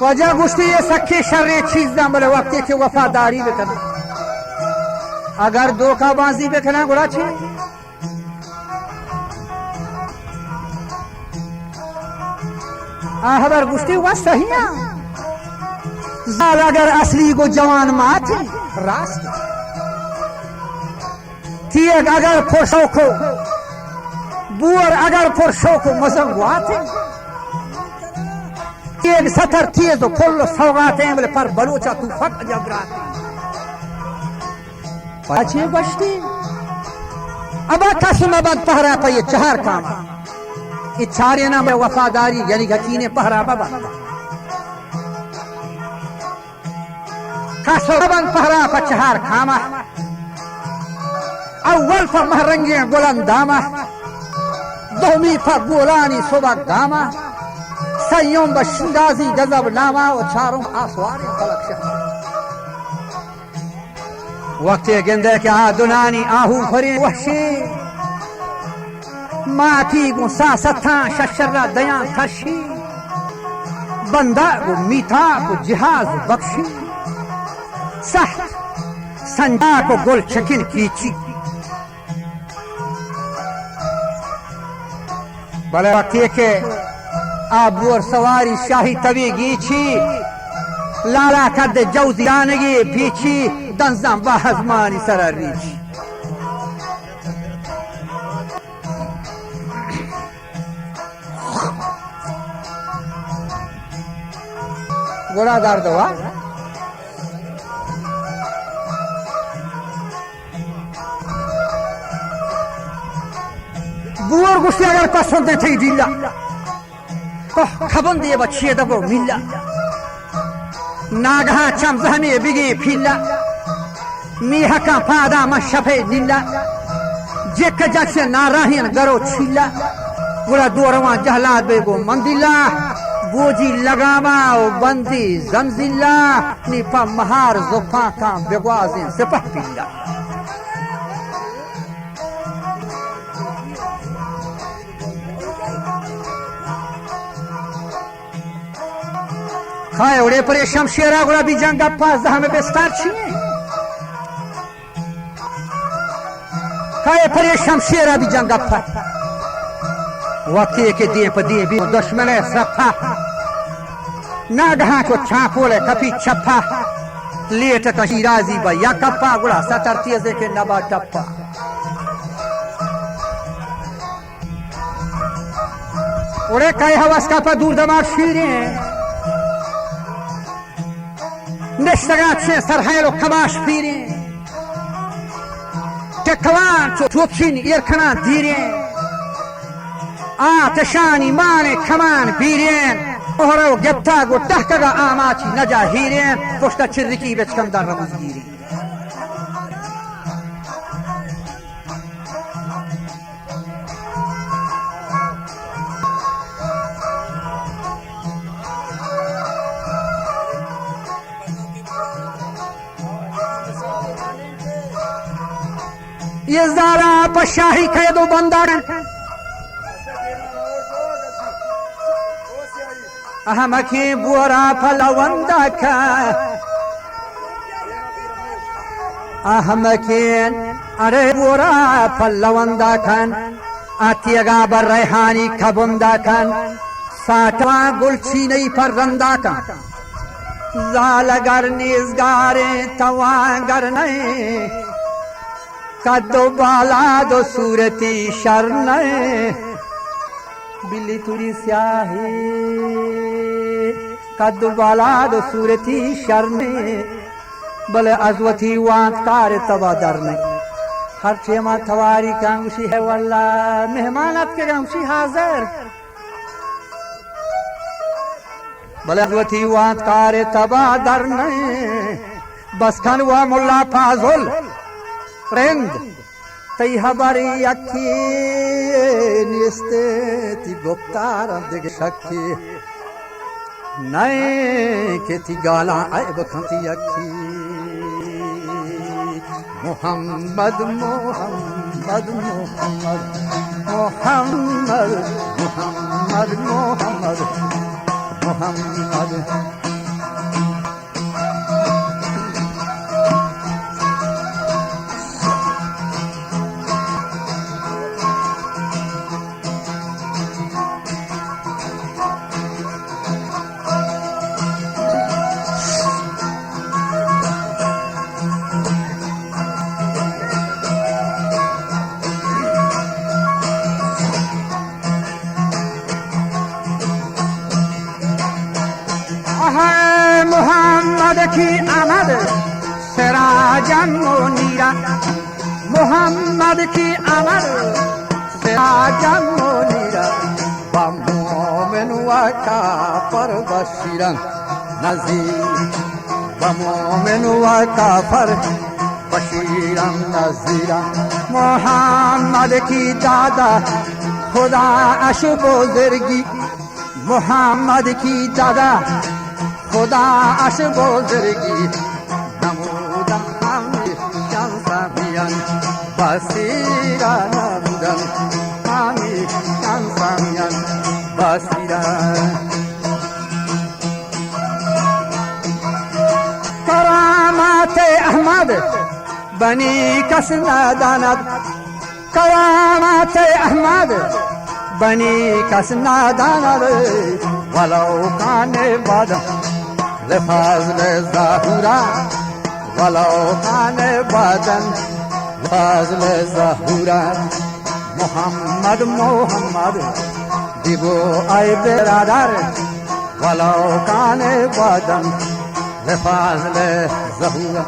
वजह गुश्ती ये सखी शर्रे चीज ना बोले वक्त के वफादारी बेकना अगर धोखाबाजी बेकना गुड़ा छे खबर गुश्ती हुआ सही ना जाल अगर असली को जवान मात रास्त थी अगर फोशो को बुअर अगर फोशो को मजंगवात एक सतर थी तो खोल सौगात हैं बोले पर बलोचा तू फट जबरात पाछे बचती अब कसम बंद पहरा पर ये चार काम इच्छारे ना में वफादारी यानी यकीन पहरा बाबा कसम बंद पहरा पर चार खामा अव्वल पर महरंगे बुलंदामा दोमी पर गोलानी सुबह गामा संयम बशिंदाजी गजब नामा और चारों आसवारे फलक शहर वक्त गेंदे के दुनानी आहू फरे वहशी माथी गुस्सा सथा शशर्रा दया थशी बंदा को मीठा को जिहाज बख्शी सह संजा को गुल चकिन कीची बले वक्त के आबू और सवारी शाही तवी गीची लाला कद जौजियानगी पीछी दंजाम बाहजमानी सररीची गोलादार दवा बुअर गुस्से अगर पसंद थे जिला खबन दिए बच्चे दबो मिला नागहा चमजहने बिगे फिला मीहा का पादा मशफे नीला जेक जैसे नारायण गरो छिला पूरा दोरवा जहला बेगो मंदिला बोजी लगामा ओ बंदी जमजिला निपा महार जुफा का बेगवाजे सिपह पिला खाए उड़े परे शमशेरा गुड़ा भी जंग पास हमें बेस्तार छिए खाए परे शमशेरा भी जंग पास वक्त के दिए पर दिए भी दुश्मन है सफा नागहा को छापोले कपी छप्पा लेट तशीराजी बा या कप्पा गुड़ा सतर तेजे के नबा टप्पा उड़े कई हवस का पर दूर दमाग शीरे नश्तगात से सरहायलो खमाश पीरे टेकवान चोपशिन इरखना धीरे आतशानी माने खमान पीरेन ओहरो गेप्ता गो टहकगा आमाची नजा हीरेन पोस्टा चिर्रिकी बेचकंदार रमज गिरी ये ज़ारा पशाही कैदो बंदारन अहमकी बुरा फलवंदा का अहमकीन अरे बुरा फलवंदा खान आतियगा बर रेहानी खबुंदा खान साठवा गुलछी नहीं पर रंदा का जालगर निजगारे तवागर नहीं कदो बाला दो सूरती शरण बिल्ली तुरी स्याही कदो बाला दो सूरती शरण बले अजवती वांत कार तबा दरने हर छेमा थवारी कांगशी है वल्ला मेहमानत के कांगशी हाजिर बले अजवती वांत कार तबा दरने बस खान हुआ मुल्ला फाजुल फ्रेंड तई हमारी अखी निस्ते ती गुप्तार दिग शक्ति नए के ती गाला आए बखती अखी मोहम्मद मोहम्मद मोहम्मद मोहम्मद मोहम्मद मोहम्मद मोहम्मद آهای محمد کی آمد سراجم منیرا محمد کی آمد سراجم منیرا با مومن و کافر بشیرا نذیر با مومن و کافر بشیرا نذیرا محمد کی دادا خدا اش بزرگی محمد کی دادا خدا اش بزرگی نمودن همه شمسمیان بسیرا نمودن همه شمسمیان بسیرا کرامات احمد بنی کس نداند کرامات احمد بنی کس نداند ولو کان بادم لفضل ظهورا ولو کان بادم لفضل ظهورا محمد محمد دیبو ای برادر ولو کان بادم لفضل ظهورا